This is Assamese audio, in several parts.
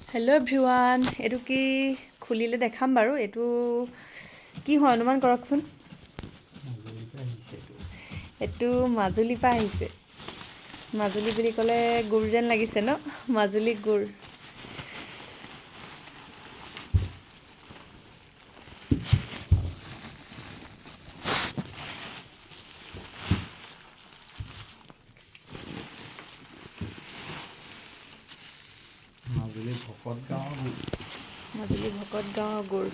হেল্ল' এভৰিৱান, এইটো কি খুলিলে দেখাম বাৰু। এইটো কি হয় অনুমান কৰকচোন। এইটো মাজুলীৰ পৰা আহিছে। মাজুলী বুলি ক'লে গুড় যেন লাগিছে ন, মাজুলী গুড়। মাজুলী ভকত গাঁৱৰ গুড়। মাজুলী ভকত গাঁৱৰ গুড়।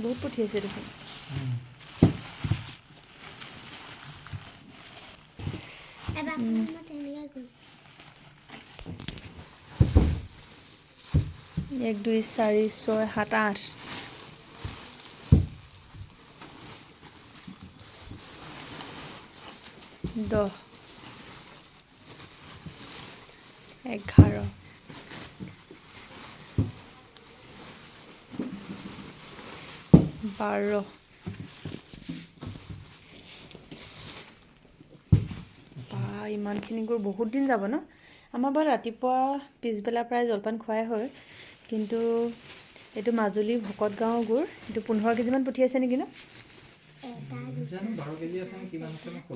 বহুত পঠিয়াইছে দেখোন। এক দুই চাৰি ছয় সাত আঠ। দহ 11 12 ইমানখিনি গুড় বহুত দিন যাব ন। আমাৰ বাৰু ৰাতিপুৱা পিছবেলা প্ৰায় জলপান খোৱাই হয়, কিন্তু এইটো মাজুলী ভকত গাঁৱৰ গুড়। এইটো 15 কেজিমান পঠিয়াইছে নেকি ন।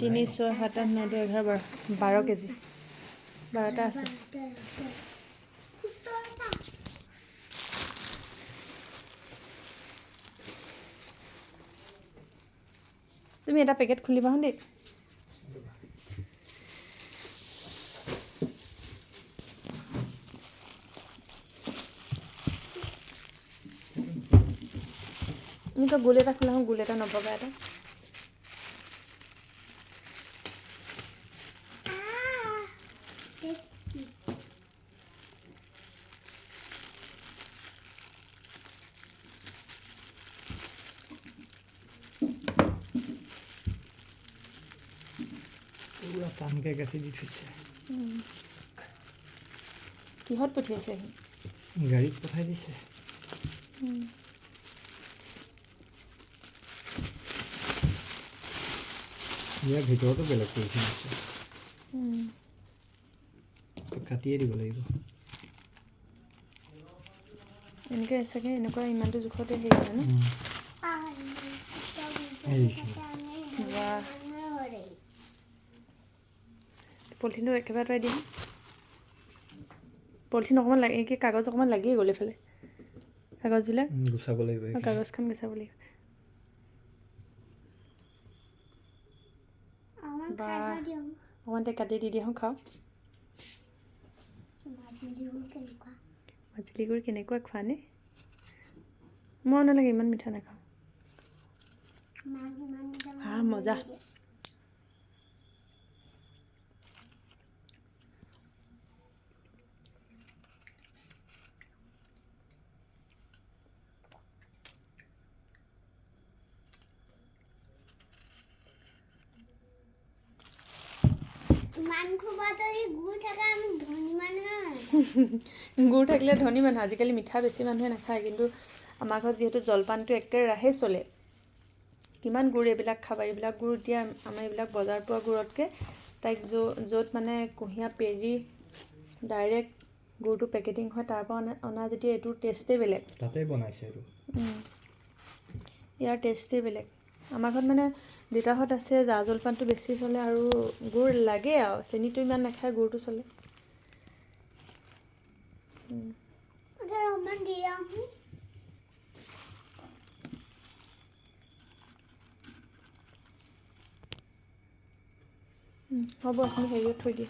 3 6 7 8 9 10 11 12 কেজি, 12টা আছে। তুমি এটা পেকেট খুলিবাহোন দেই। এনেকুৱা গোল এটা খোলা, গোল এটা নভগা এটা। পুৰা টানকৈ গাঁঠি দি থৈছে। কিহত পঠিয়াইছে? গাড়ীত পঠাই দিছে। ইয়াৰ ভিতৰতো বেলেগ পলিথিন আছে, কাটিয়ে দিব লাগিব। এনেকৈ চাগে এনেকুৱা ইমানটো জোখতে হেৰি হয় ন। পলিথিনটো একেবাৰে আঁতৰাই দিম। পলিথিন অকণমান লাগে, কি কাগজ অকণমান লাগিয়ে গ'ল এইফালে। কাগজবিলাক গুচাব লাগিব, কাগজখন গুচাব লাগিব। বা অকণমান কাটি দি দিওঁ, খাওঁ। মাজুলী গুড় কেনেকুৱা খোৱা নে? মই নালাগে, ইমান মিঠা নাখাওঁ। মজা। গুড় থাকিলে ধনী মানুহ। আজিকালি মিঠা বেছি মানুহে নাখায়, কিন্তু আমাৰ ঘৰত যিহেতু জলপানটো একেৰাহে চলে, কিমান গুড় এইবিলাক খাবা। এইবিলাক গুড় এতিয়া আমাৰ এইবিলাক বজাৰ পোৱা গুড়তকৈ তাইক য'ত মানে কুঁহিয়া পেৰি ডাইৰেক্ট গুড়টো পেকেটিং হয়, তাৰ পৰা অনা যেতিয়া এইটোৰ টেষ্টেই বেলেগ। তাতে বনাইছে এইটো। ইয়াৰ টেষ্টেই বেলেগ। আমাৰ ঘৰত মানে দেউতাহঁত আছে, জা জলপানটো বেছি চলে আৰু গুড় লাগে আৰু। চেনিটো ইমান নাখায়, গুড়টো চলে। হ'ব, আপুনি হেৰিত থৈ দিয়ে।